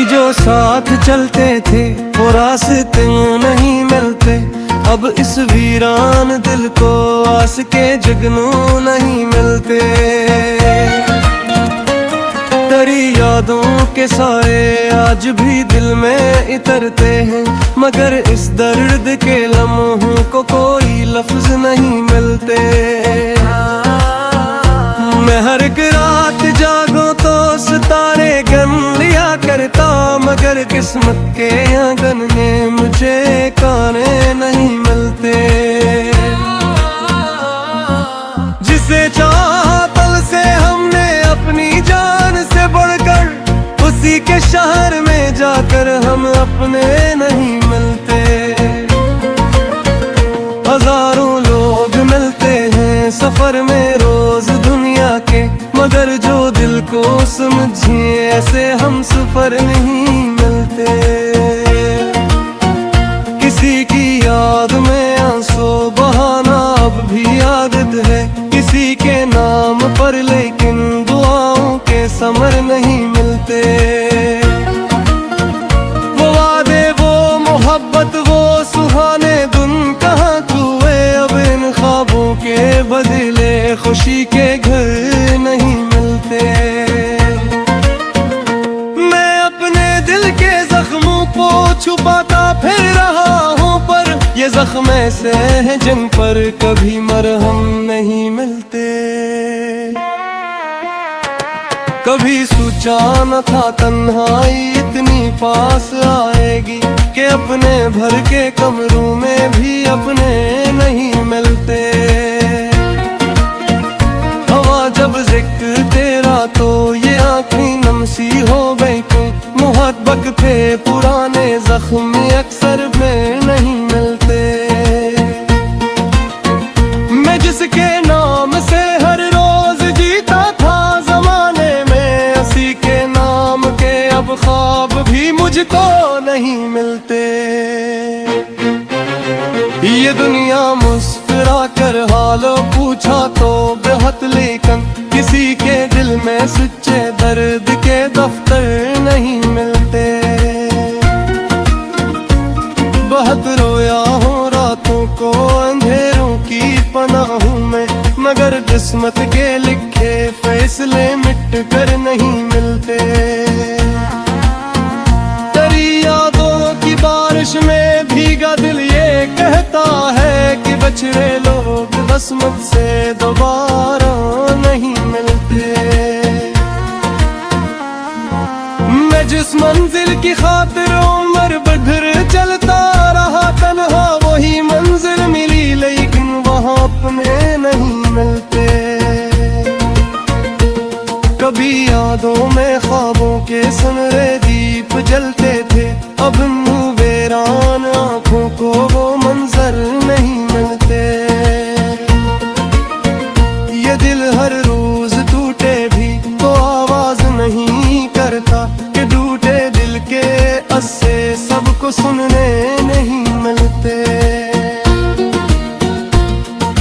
कभी जो साथ चलते थे वो रास्ते नहीं मिलते, अब इस वीरान दिल को आस के जुगनू नहीं मिलते। तेरी यादों के साए आज भी दिल में इतरते हैं, मगर इस दर्द के लम्हों को कोई लफ्ज नहीं मिलते। मैं हर एक रात जागूं तो सितारे गिन लिया करता, मगर किस्मत के आंगन में मुझे काने नहीं मिलते। जिसे चाहा पल से हमने अपनी जान से बढ़कर, उसी के शहर में जाकर हम अपने नहीं मिलते। हजारों लोग मिलते हैं सफर में रोज दुनिया के, मगर जो दिल को समझे ऐसे हम सफर नहीं मिलते। किसी की याद में आंसू बहाना अब भी आदत है, किसी के नाम पर लेकिन दुआओं के समर नहीं मिलते। वो वादे वो मोहब्बत वो सुहाने दिन कहाँ हुए, अब इन ख्वाबों के बदले खुशी के घर नहीं मिलते। मैं अपने दिल के जख्मों को छुपाता फिर रहा हूँ, पर ये जख्म ऐसे हैं जिन पर कभी मरहम नहीं मिलते। कभी सोचा न था तन्हाई इतनी पास आएगी, कि अपने भर के कमरों में भी अपने नहीं मिलते। हवा जब जिक्र तेरा तो ये आँखें नमसी हो गई क्यों, मोहब्बत थे पुराने जख्म अक्सर में नहीं मिलते। मैं जिसके नाम से हर रोज जीता था जमाने में, उसी के नाम के अब ख्वाब भी मुझको नहीं मिलते। ये दुनिया मुस्कुरा कर हाल पूछा तो बेहद, लेकिन किसी के दिल में सच्चे दर्द के दफ्तर नहीं मिलते। बहुत रोया हूँ रातों को अंधेरों की पनाहों में, मगर किस्मत के लिखे फैसले मिट कर नहीं मिलते। तेरी यादों की बारिश में भीगा दिल ये कहता है कि बछड़े लोग किस्मत से दोबारा नहीं मिलते। मैं जिस मंजिल की खातिर उम्र भर चलता रहा तन्हा, वही मंजिल मिली लेकिन वहाँ अपने नहीं मिलते। कभी यादों में ख्वाबों के सुनहरे दीप जलते थे, अब वीरान आँखों को वो मंजर नहीं मिलते। ये दिल हर रोज टूटे भी तो आवाज नहीं करता, कि टूटे दिल के अस्से सबको सुनने नहीं मिलते।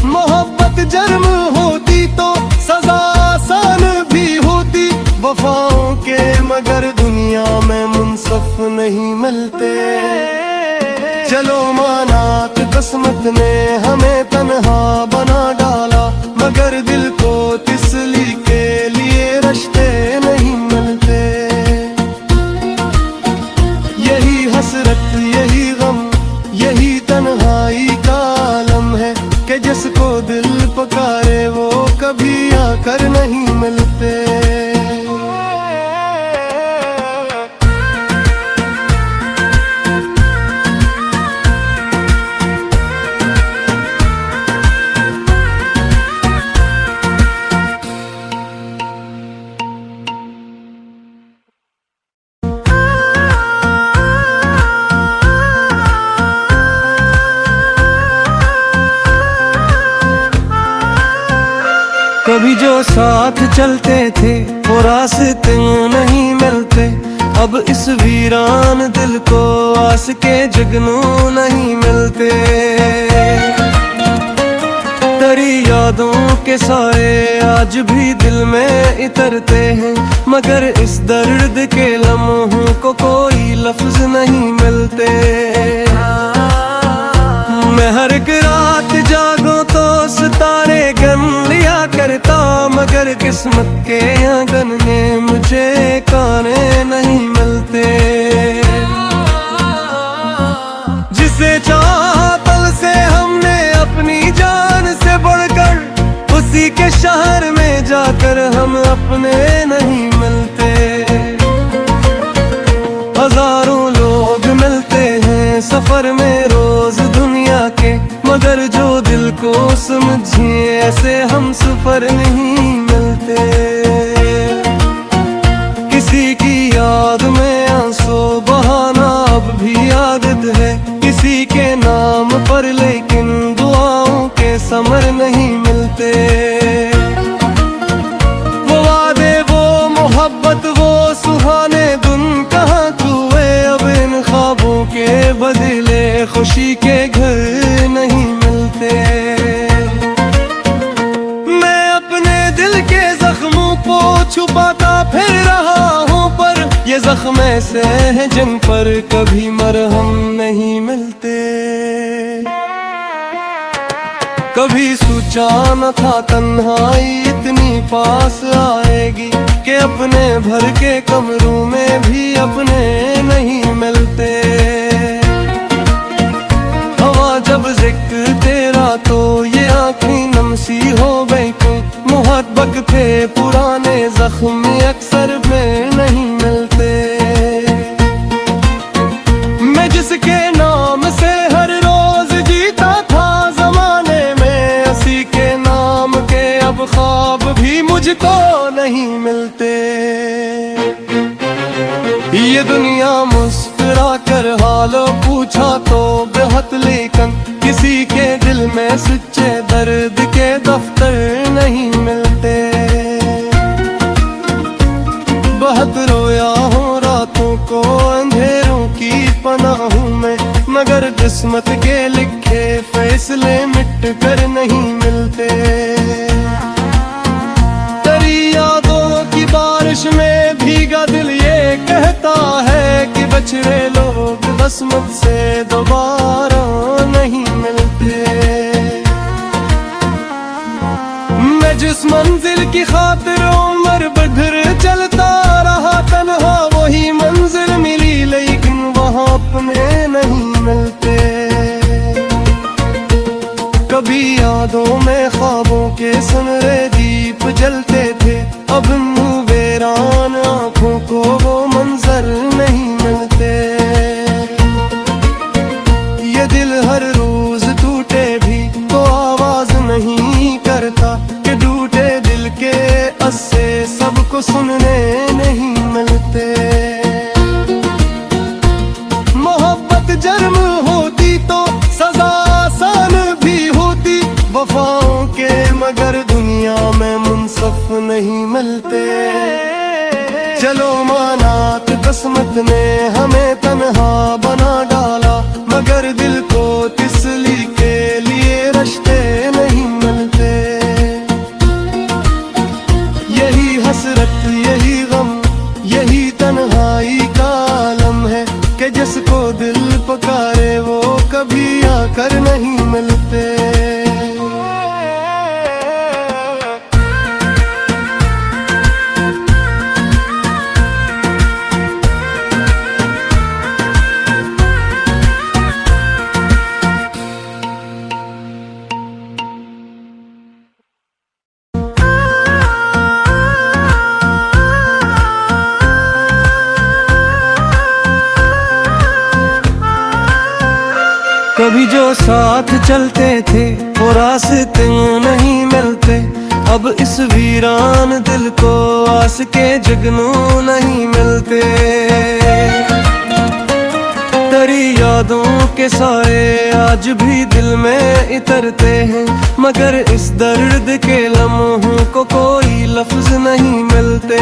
मोहब्बत जर्म होती तो सजा आसान भी होती, वफाओं के मगर दुनिया में मुंसफ नहीं मिलते। चलो माना कि किस्मत ने हमें तन्हा बना डाला, मगर दिल को तसल्ली के लिए रिश्ते नहीं मिलते। यही हसरत यही गम यही तन्हाई का आलम है, कि जिसको दिल पुकारे वो कभी आकर नहीं मिलते। कभी जो साथ चलते थे वो रास्ते नहीं मिलते, अब इस वीरान दिल को आस के जुगनू नहीं मिलते। तेरी यादों के साए आज भी दिल में इतरते हैं, मगर इस दर्द के लम्हों को कोई लफ्ज नहीं मिलते। मैं हर एक रात जागूं तो सितारे गन लिया करता, मगर किस्मत के आंगन में मुझे काने नहीं मिलते। जिसे चाहा पल से हमने अपनी जान से बढ़कर, उसी के शहर में जाकर हम अपने नहीं मिलते। हजारों लोग मिलते हैं सफर में रोज दुनिया के, मगर जो दिल को समझे ऐसे हम सफर नहीं मिलते। किसी की याद में आंसू बहाना अब भी आदत है, किसी के नाम पर लेकिन दुआओं के समर नहीं मिलते। वो वादे वो मोहब्बत वो सुहाने दिन कहाँ हुए, अब इन ख्वाबों के बदले खुशी के घर नहीं मिलते। मैं अपने दिल के जख्मों को छुपाता फिर रहा हूँ, पर ये जख्म ऐसे हैं जिन पर कभी मरहम नहीं मिलते। कभी सोचा न था तन्हाई इतनी पास आएगी, कि अपने भर के कमरों में भी अपने नहीं मिलते। हवा जब जिक्र तेरा तो ये आँखें नमसी हो गई क्यों, मुहब्बत थे पुराने जख्म अक्सर में नहीं मिलते। मैं जिसके नाम से हर रोज जीता था जमाने में, उसी के नाम के अब ख्वाब भी मुझको नहीं मिलते। ये दुनिया मुस्कुरा कर हाल पूछा तो बेहद, लेकिन किसी के दिल में सच्चे दर्द के दफ्तर नहीं मिलते। बहुत रोया हूँ रातों को अंधेरों की पनाहों में, मगर किस्मत के लिखे फैसले मिट कर नहीं मिलते। तेरी यादों की बारिश में भीगा दिल ये कहता है कि बछड़े लोग बस मुझसे दोबारा नहीं मिलते। मैं जिस मंजिल की खातिर उम्र भर चलता रहा तन्हा, वही मंजिल मिली लेकिन वहाँ अपने नहीं मिलते। कभी यादों में ख्वाबों के सुनहरे दीप जलते थे, अब वीरान आँखों को वो मंजर नहीं मिलते। ये दिल हर रोज टूटे भी तो आवाज नहीं करता, कि टूटे दिल के अस्से सबको सुनने नहीं मिलते। मोहब्बत जर्म होती तो सजा आसान भी होती, वफाओं के मगर दुनिया में मुंसफ नहीं मिलते। चलो मानात किस्मत ने हमें तन्हा बना डाला, मगर दिल को तसल्ली के लिए रिश्ते नहीं मिलते। यही हसरत यही गम यही तन्हाई का आलम है, कि जिसको दिल पुकारे वो कभी आकर नहीं मिलते। कभी जो साथ चलते थे वो रास्ते नहीं मिलते, अब इस वीरान दिल को आस के जगनू नहीं मिलते। तेरी यादों के साए आज भी दिल में इतरते हैं, मगर इस दर्द के लम्हों को कोई लफ्ज नहीं मिलते।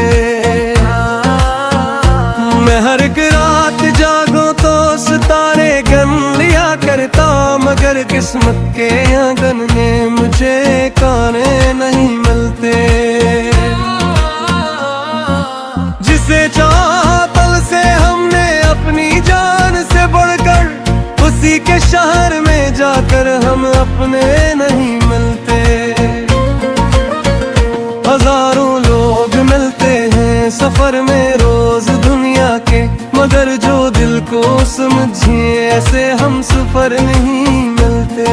मैं हर एक रात जागूं तो सितारे गन लिया करता, मगर किस्मत के आंगन में मुझे काने नहीं मिलते। जिसे चाहा पल से हमने अपनी जान से बढ़कर, उसी के शहर में जाकर हम अपने नहीं मिलते। हजारों लोग मिलते हैं सफर में रोज दुनिया के, मगर जो दिल को समझे ऐसे हम सफर नहीं मिलते।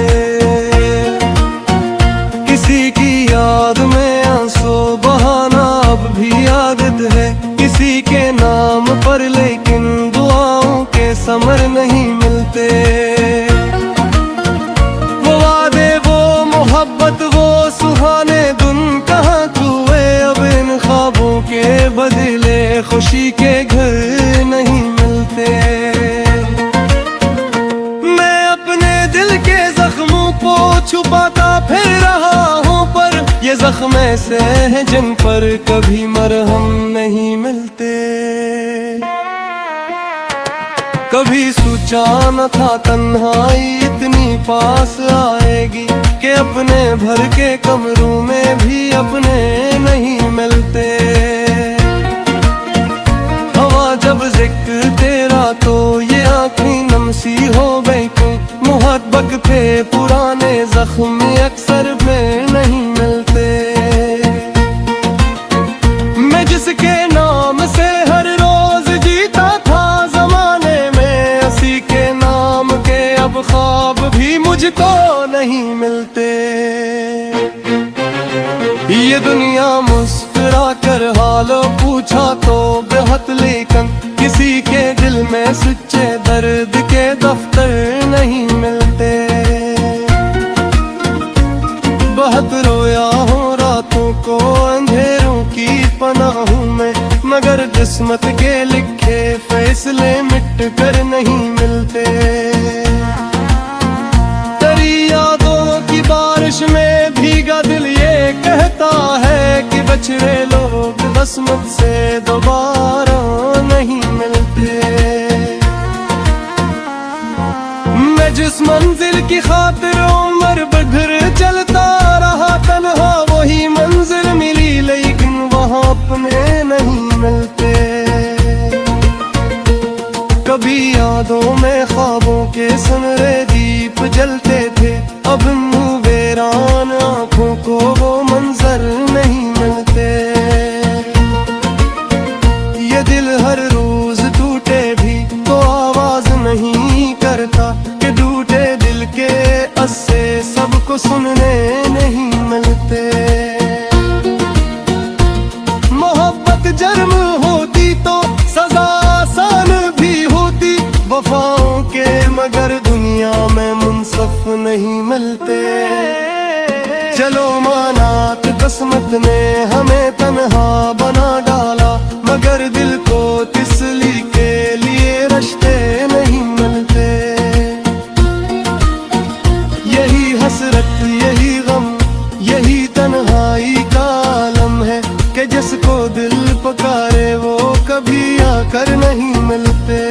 किसी की याद में आंसू बहाना अब भी आदत है, किसी के नाम पर लेकिन दुआओं के समर नहीं मिलते। वो वादे, वो मोहब्बत, वो सुहाने दिन कहाँ हुए, अब इन ख्वाबों के बदले खुशी के घर नहीं मिलते। मैं अपने दिल के जख्मों को छुपाता फिर रहा हूँ, पर ये जख्म ऐसे हैं जिन पर कभी मरहम नहीं मिलते। कभी सोचा न था तन्हाई इतनी पास आएगी, कि अपने भर के कमरों में भी अपने नहीं मिलते। हवा जब जिक्र तेरा तो ये आँखें नमसी हो गई क्यों, मोहब्बत पे पुराने जख्म अक्सर में नहीं मिलते। मैं जिसके नाम से हर रोज जीता था जमाने में, उसी के नाम के अब ख्वाब भी मुझको नहीं मिलते। ये दुनिया मुस्कुरा कर हालो पूछा तो बेहद, लेकिन किसी के दिल में सच्चे दर्द के दफ्तर नहीं मिलते। बहुत रोया हूँ रातों को अंधेरों की पनाह हूँ मैं, मगर किस्मत के लिखे फैसले मिट कर नहीं मिलते। तेरी यादों की बारिश में भीगा दिल ये कहता है कि बछड़े लोग बस मुझसे दोबारा नहीं मिलते। मैं जिस मंजिल की खातिर उम्र भर चलता रहा तन्हा, वही मंजिल मिली लेकिन वहाँ अपने नहीं मिलते। कभी यादों में ख्वाबों के सुनहरे दीप जलते थे, अब मुँह वीरान आँखों को वो मंजर नहीं मिलते। ये दिल हर रोज टूटे भी तो आवाज नहीं करता, कि टूटे दिल के अस्से सबको सुनने नहीं मिलते। मोहब्बत जर्म होती तो सजा आसान भी होती, वफाओं के मगर दुनिया में मुंसफ नहीं मिलते। चलो माना कि किस्मत ने हमें तन्हा बना डाला, मगर दिल को तसल्ली के लिए रिश्ते नहीं मिलते। यही हसरत, यही गम, यही तन्हाई का आलम है, कि जिसको दिल पुकारे वो कभी आकर नहीं मिलते।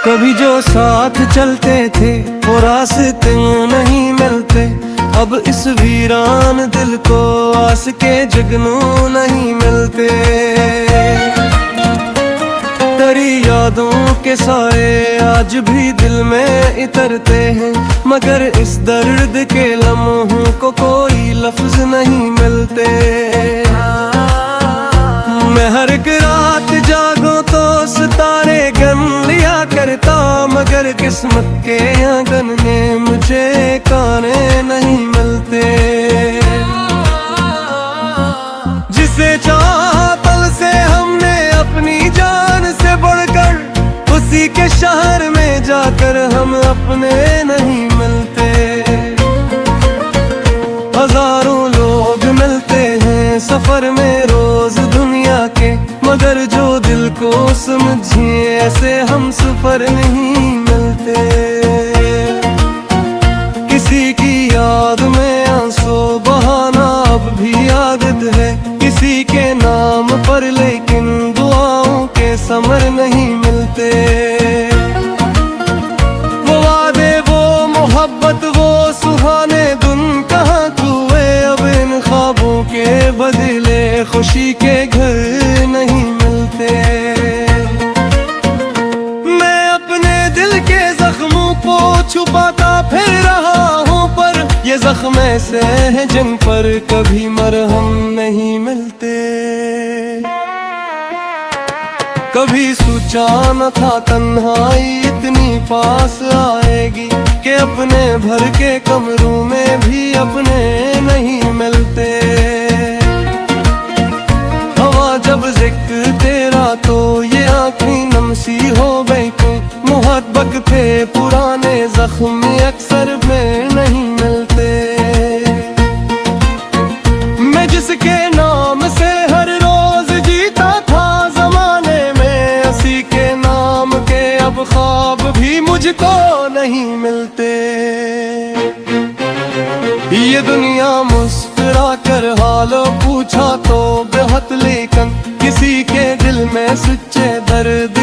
कभी जो साथ चलते थे वो रास्ते नहीं मिलते, अब इस वीरान दिल को आस के जगनू नहीं मिलते। तेरी यादों के साए आज भी दिल में इतरते हैं, मगर इस दर्द के लम्हों को कोई लफ्ज नहीं मिलते। मैं हर एक रात जागूं तो सितारे गन लिया करता, मगर किस्मत के आंगन में मुझे काने नहीं मिलते। जिसे चाहा पल से हमने अपनी जान से बढ़कर, उसी के शहर में जाकर हम अपने नहीं मिलते। समझिए ऐसे हम सफर नहीं मिलते। किसी की याद में आंसू बहाना अब भी आदत है, किसी के नाम पर लेकिन दुआओं के समर नहीं मिलते। वो वादे वो मोहब्बत वो सुहाने दिन कहाँ हुए, अब इन ख्वाबों के बदले खुशी के घर नहीं मिलते। मैं अपने दिल के जख्मों को छुपाता फिर रहा हूँ, पर ये जख्म ऐसे हैं जिन पर कभी मरहम नहीं मिलते। कभी सोचा न था तन्हाई इतनी पास आएगी, कि अपने भर के कमरों में भी अपने नहीं मिलते। हवा जब जिक्र तेरा तो ये आँखें नमसी हो गई, क्यों मोहब्बत थे पुराने जख्म अक्सर में नहीं मिलते। मैं जिसके नाम से हर रोज जीता था जमाने में, उसी के नाम के अब ख्वाब भी मुझको नहीं मिलते। ये दुनिया मुस्कुरा कर हालो पूछा तो बेहद, लेकिन किसी के दिल में सच्चे दर्द